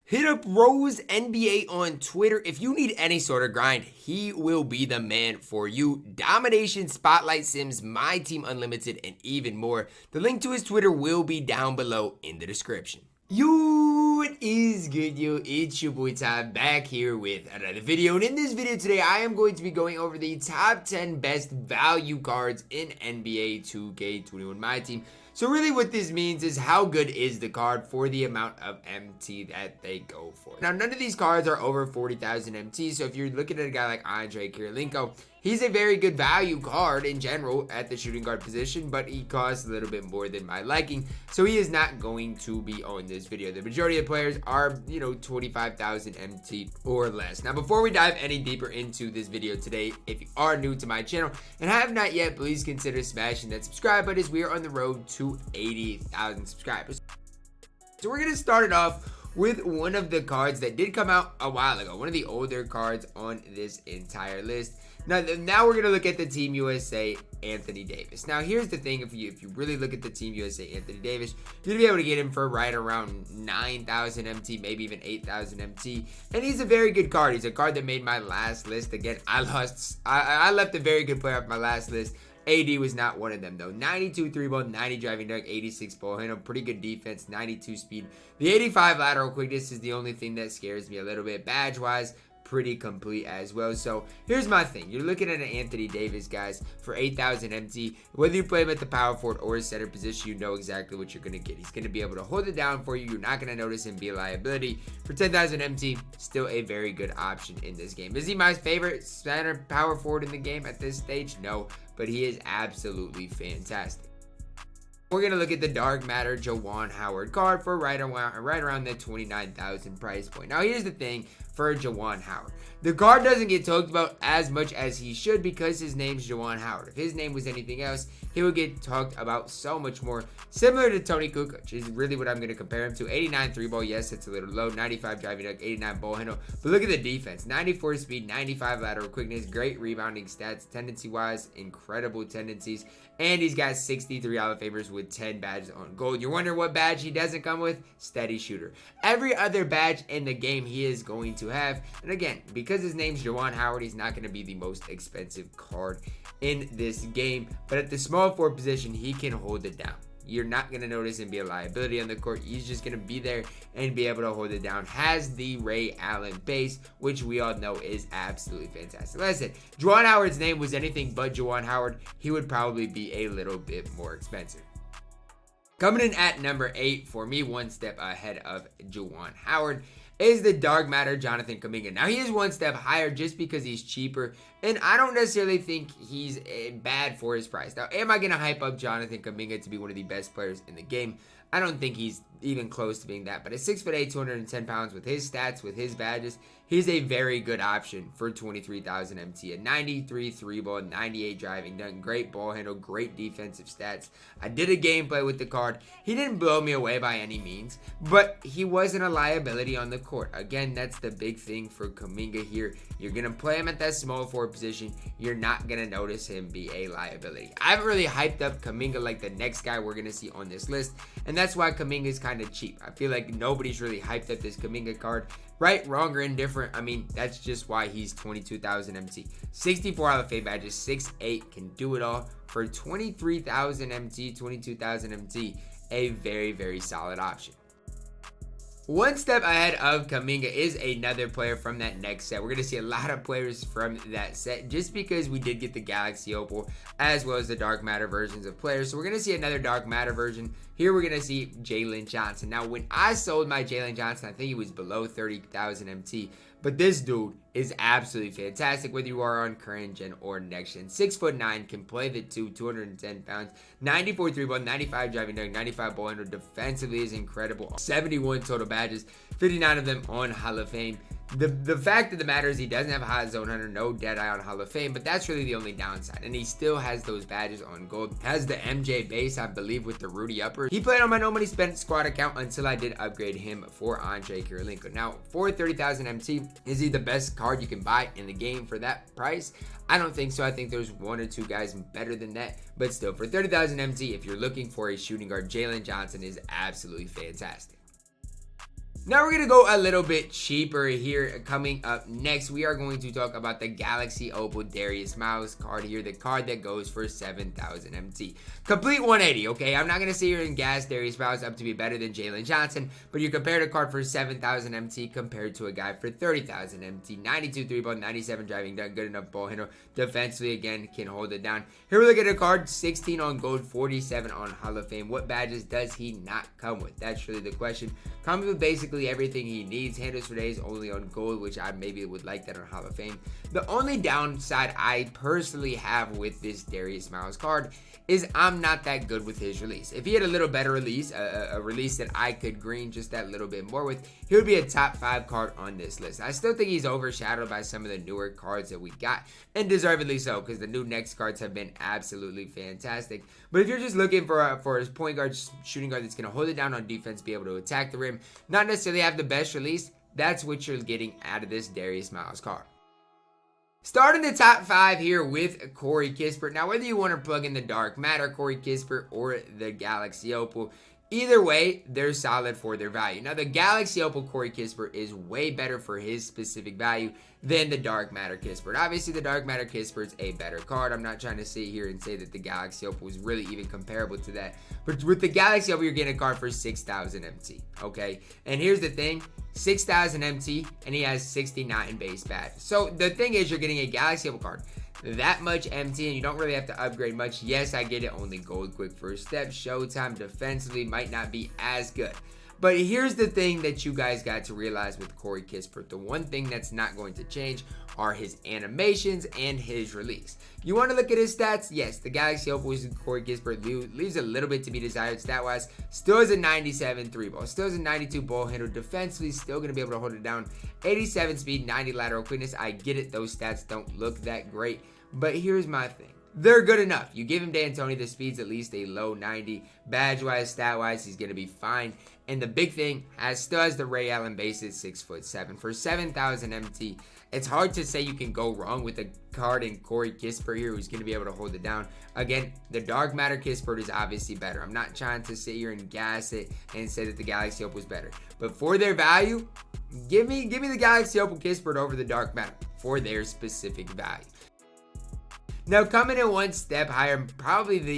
Hit up Rose NBA on Twitter. If you need any sort of grind, he will be the man for you. Domination, Spotlight Sims, MyTEAM Unlimited, and even more. The link to his Twitter will be down below in the description. Yo, what is good, yo? It's your boy Ty back here with another video. And in this video today, I am going to be going over the top 10 best value cards in NBA 2K21 MyTEAM. So really what this means is how good is the card for the amount of MT that they go for. Now, none of these cards are over 40,000 MT, so if you're looking at a guy like Kaminga, he's a very good value card in general at the shooting guard position, but he costs a little bit more than my liking, so he is not going to be on this video. The majority of players are, 25,000 MT or less. Now, before we dive any deeper into this video today, if you are new to my channel and have not yet, please consider smashing that subscribe button as we are on the road to 80,000 subscribers. So we're going to start it off with one of the cards that did come out a while ago, one of the older cards on this entire list. Now we're going to look at the Team USA Anthony Davis. Now here's the thing, if you really look at the Team USA Anthony Davis, you're going to be able to get him for right around 9,000 MT, maybe even 8,000 MT. And he's a very good card. He's a card that made my last list. Again, I left a very good player off my last list. AD was not one of them though. 92 3-ball, 90 driving dunk, 86 ball handle, pretty good defense, 92 speed. The 85 lateral quickness is the only thing that scares me a little bit. Badge wise, pretty complete as well. So here's my thing. You're looking at an Anthony Davis, guys, for 8,000 MT. Whether you play him at the power forward or center position, you know exactly what you're going to get. He's going to be able to hold it down for you. You're not going to notice him be a liability. For 10,000 MT, still a very good option in this game. Is he my favorite center power forward in the game at this stage? No, but he is absolutely fantastic. We're going to look at the Dark Matter Juwan Howard card for right around that 29,000 price point. Now, here's the thing for Juwan Howard. The card doesn't get talked about as much as he should because his name's Juwan Howard. If his name was anything else, he would get talked about so much more. Similar to Tony Kukoc is really what I'm going to compare him to. 89 3-ball, yes, it's a little low. 95 driving dunk, 89 ball handle. But look at the defense. 94 speed, 95 lateral quickness, great rebounding stats. Tendency-wise, incredible tendencies. And he's got 63 Hall of Famers with 10 badges on gold. You're wondering what badge he doesn't come with? Steady shooter. Every other badge in the game he is going to have. And again, because his name's Juwan Howard, he's not going to be the most expensive card in this game. But at the small forward position, he can hold it down. You're not going to notice him be a liability on the court. He's just going to be there and be able to hold it down. Has the Ray Allen base, which we all know is absolutely fantastic. Listen, Juwan Howard's name was anything but Juwan Howard, he would probably be a little bit more expensive. Coming in at number 8 for me, one step ahead of Juwan Howard, is the Dark Matter Jonathan Kaminga. Now, he is one step higher just because he's cheaper, and I don't necessarily think he's bad for his price. Now, am I going to hype up Jonathan Kaminga to be one of the best players in the game? I don't think he's even close to being that, but at 6'8", 210 pounds with his stats, with his badges, he's a very good option for 23,000 MT. A 93 3-ball, 98 driving dunk, great ball handle, great defensive stats. I did a gameplay with the card. He didn't blow me away by any means, but he wasn't a liability on the court. Again, that's the big thing for Kaminga here. You're going to play him at that small forward position. You're not going to notice him be a liability. I haven't really hyped up Kaminga like the next guy we're going to see on this list, and that's why Kaminga is kind of cheap. I feel like nobody's really hyped up this Kaminga card. Right, wrong, or indifferent, I mean, that's just why he's 22,000 MT. 64 Hall of Fame badges, 6'8", can do it all. For 23,000 MT, 22,000 MT, a very, very solid option. One step ahead of Kaminga is another player from that next set. We're going to see a lot of players from that set just because we did get the Galaxy Opal as well as the Dark Matter versions of players. So we're going to see another Dark Matter version. Here we're going to see Jaylen Johnson. Now, when I sold my Jaylen Johnson, I think he was below 30,000 MT. But this dude is absolutely fantastic, whether you are on current gen or next gen. 6'9", can play the 210 pounds, 94 3-ball, 95 driving dunk, 95 ball handle. Defensively is incredible. 71 total badges, 59 of them on Hall of Fame. The fact of the matter is he doesn't have a hot zone hunter, no Deadeye on Hall of Fame, but that's really the only downside. And he still has those badges on gold. Has the MJ base, I believe, with the Rudy upper. He played on my no money spent squad account until I did upgrade him for Andre Kirilenko. Now, for 30,000 MT, is he the best card you can buy in the game for that price? I don't think so. I think there's one or two guys better than that. But still, for 30,000 MT, if you're looking for a shooting guard, Jaylen Johnson is absolutely fantastic. Now we're going to go a little bit cheaper here. Coming up next, we are going to talk about the Galaxy Opal Darius Miles card here. The card that goes for 7,000 MT. Complete 180, okay? I'm not going to sit here and gas Darius Miles up to be better than Jaylen Johnson, but you compared a card for 7,000 MT compared to a guy for 30,000 MT. 92 3-ball, 97 driving dunk, good enough ball handle. Defensively, again, can hold it down. Here we look at a card, 16 on gold, 47 on Hall of Fame. What badges does he not come with? That's really the question. Comes with basically everything he needs. Handles for days only on gold, which I maybe would like that on Hall of Fame. The only downside I personally have with this Darius Miles card is I'm not that good with his release. If he had a little better release, a release that I could green just that little bit more with, he would be a top 5 card on this list. I still think he's overshadowed by some of the newer cards that we got, and deservedly so, because the new next cards have been absolutely fantastic. But if you're just looking for his point guard, shooting guard that's going to hold it down on defense, be able to attack the rim, not necessarily have the best release, that's what you're getting out of this Darius Miles card. Starting the top 5 here with Corey Kispert. Now, whether you want to plug in the Dark Matter Corey Kispert or the Galaxy Opal, either way, they're solid for their value. Now, the Galaxy Opal Corey Kispert is way better for his specific value than the Dark Matter Kispert. Obviously, the Dark Matter Kispert's a better card. I'm not trying to sit here and say that the Galaxy Opal is really even comparable to that. But with the Galaxy Opal, you're getting a card for 6,000 MT, okay? And here's the thing. 6,000 MT, and he has 69 base badges. So the thing is, you're getting a Galaxy Opal card that much MT, and you don't really have to upgrade much. Yes, I get it, only gold, quick first step, showtime, defensively might not be as good. But here's the thing that you guys got to realize with Corey Kispert. The one thing that's not going to change are his animations and his release. You want to look at his stats? Yes, the Galaxy Opal with Corey Kispert leaves a little bit to be desired stat-wise. Still has a 97 3-ball. Still has a 92 ball handle. Defensively, still going to be able to hold it down. 87 speed, 90 lateral quickness. I get it. Those stats don't look that great. But here's my thing. They're good enough. You give him D'Antoni, the speed's at least a low 90. Badge-wise, stat-wise, he's going to be fine. And the big thing, still has the Ray Allen base at 6'7". For 7,000 MT, it's hard to say you can go wrong with a card in Corey Kispert here who's going to be able to hold it down. Again, the Dark Matter Kispert is obviously better. I'm not trying to sit here and gas it and say that the Galaxy Opal was better. But for their value, give me the Galaxy Opal Kispert over the Dark Matter for their specific value. Now, coming in one step higher, definitely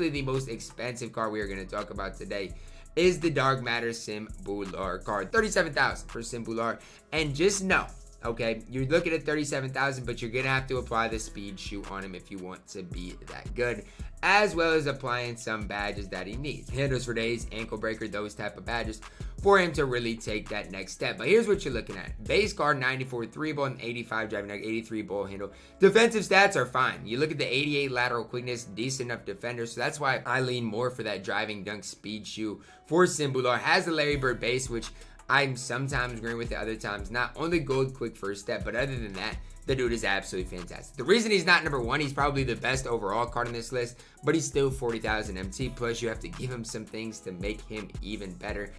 the most expensive card we are going to talk about today is the Dark Matter Sim Bhullar card. 37,000 for Sim Bhullar. And just know, okay, you're looking at 37,000, but you're going to have to apply the speed shoot on him if you want to be that good, as well as applying some badges that he needs. Handles for days, ankle breaker, those type of badges for him to really take that next step. But here's what you're looking at. Base card, 94 3-ball and 85 driving dunk, 83 ball handle. Defensive stats are fine. You look at the 88 lateral quickness, decent enough defender. So that's why I lean more for that driving dunk speed shoe for Sim Bhullar. Has the Larry Bird base, which I'm sometimes agreeing with, the other times not. Only gold quick first step, but other than that, the dude is absolutely fantastic. The reason he's not number 1, he's probably the best overall card on this list, but he's still 40,000 MT. Plus, you have to give him some things to make him even better.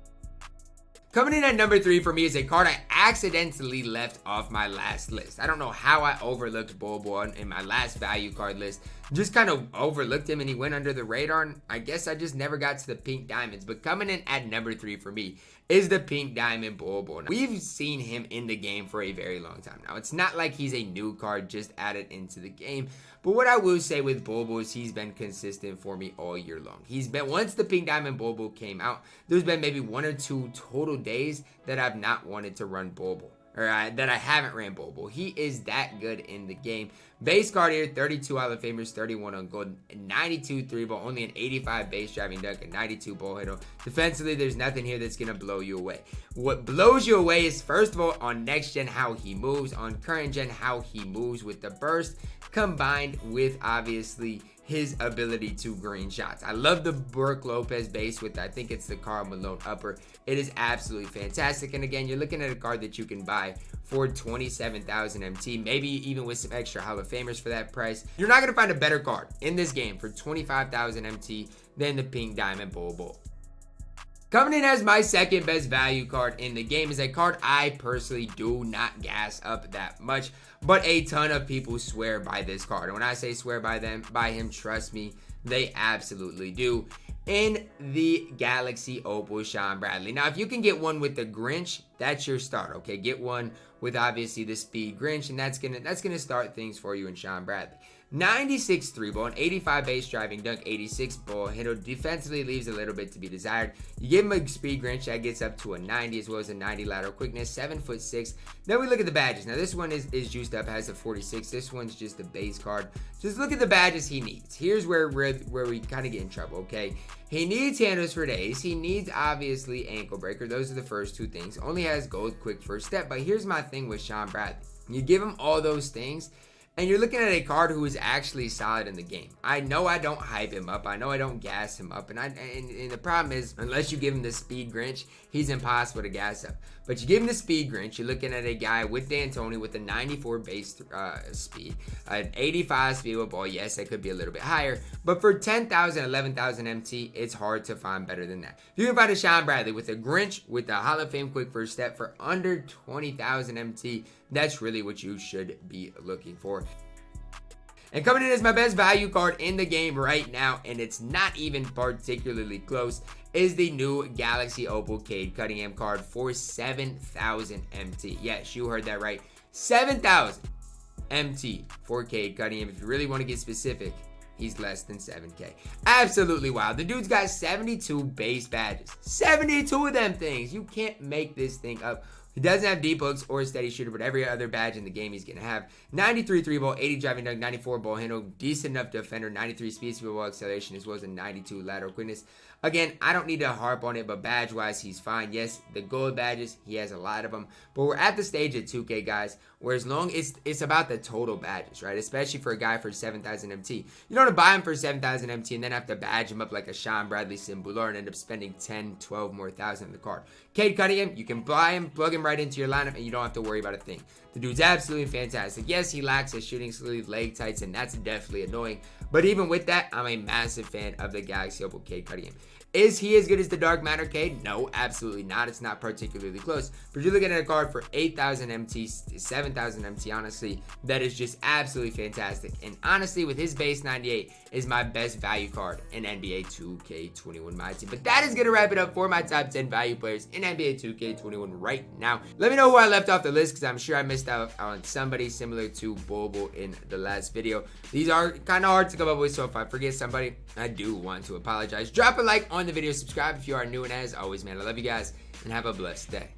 Coming in at number 3 for me is a card I accidentally left off my last list. I don't know how I overlooked Bobo in my last value card list. Just kind of overlooked him and he went under the radar. And I guess I just never got to the pink diamonds. But coming in at number 3 for me is the pink diamond Bobo. We've seen him in the game for a very long time now. It's not like he's a new card just added into the game. But what I will say with Bobo is he's been consistent for me all year long. Once the pink diamond Bobo came out, there's been maybe 1 or 2 total days that I've not wanted to run Bobo. Or that I haven't ran Bobo. He is that good in the game. Base card here, 32 Hall of Famers, 31 on gold, 92 3-ball, only an 85 base driving dunk, and 92 ball handle. Defensively, there's nothing here that's going to blow you away. What blows you away is, first of all, on next gen, how he moves. On current gen, how he moves with the burst, combined with, obviously, his ability to green shots. I love the Brook Lopez base with, I think it's the Karl Malone upper. It is absolutely fantastic. And again, you're looking at a card that you can buy for 27,000 MT, maybe even with some extra Hall of Famers for that price. You're not going to find a better card in this game for 25,000 MT than the pink diamond Bobo. Coming in as my second best value card in the game is a card I personally do not gas up that much, but a ton of people swear by this card. And when I say swear by him, trust me, they absolutely do. in the Galaxy Opal Sean Bradley. Now, if you can get one with the Grinch, that's your start, okay? Get one with obviously the speed Grinch, and that's gonna start things for you in Sean Bradley. 96 3 ball, and 85 base driving dunk, 86 ball handle. Defensively leaves a little bit to be desired. You give him a speed Grinch that gets up to a 90 as well as a 90 lateral quickness, 7'6". Then we look at the badges. Now this one is juiced up, has a 46. This one's just a base card. Just look at the badges he needs. Here's where we kind of get in trouble, okay? He needs handles for days. He needs obviously ankle breaker. Those are the first two things. Only has gold quick first step. But here's my thing with Sean Bradley. You give him all those things, and you're looking at a card who is actually solid in the game. I know I don't hype him up. I know I don't gas him up. And the problem is, unless you give him the speed Grinch, he's impossible to gas up. But you give him the speed Grinch, you're looking at a guy with D'Antoni with a 94 base speed, an 85 speed with ball. Yes, that could be a little bit higher. But for 10,000, 11,000 MT, it's hard to find better than that. If you can find a Sean Bradley with a Grinch, with the Hall of Fame quick first step for under 20,000 MT, that's really what you should be looking for. And coming in as my best value card in the game right now, and it's not even particularly close, is the new Galaxy Opal Cade Cunningham card for 7,000 MT. Yes, you heard that right. 7,000 MT for Cade Cunningham. If you really want to get specific, he's less than 7K. Absolutely wild. The dude's got 72 base badges. 72 of them things. You can't make this thing up. He doesn't have deep hooks or a steady shooter, but every other badge in the game he's going to have. 93 3 ball, 80 driving dunk, 94 ball handle, decent enough defender, 93 speed ball acceleration, as well as a 92 lateral quickness. Again, I don't need to harp on it, but badge-wise, he's fine. Yes, the gold badges, he has a lot of them. But we're at the stage at 2K, guys, where as long as it's about the total badges, right? Especially for a guy for 7,000 MT. You don't want to buy him for 7,000 MT and then have to badge him up like a Sean Bradley, Sim Bhullar, and end up spending 10, 12 more thousand on the card. Cade Cunningham, you can buy him, plug him right into your lineup, and you don't have to worry about a thing. The dude's absolutely fantastic. Yes, he lacks a shooting sleeve, leg tights, and that's definitely annoying. But even with that, I'm a massive fan of the Galaxy Opal Cade Cunningham. Is he as good as the Dark Matter Cade? No, absolutely not. It's not particularly close. But you're looking at a card for 8,000 MT, 7,000 MT, honestly, that is just absolutely fantastic. And honestly, with his base 98, is my best value card in NBA 2K21 MyTEAM. But that is going to wrap it up for my top 10 value players in NBA 2K21 right now. Let me know who I left off the list, because I'm sure I missed out on somebody similar to Bobo in the last video. These are kind of hard to come up with, so if I forget somebody, I do want to apologize. Drop a like on the video, subscribe if you are new, and as always, man, I love you guys, and have a blessed day.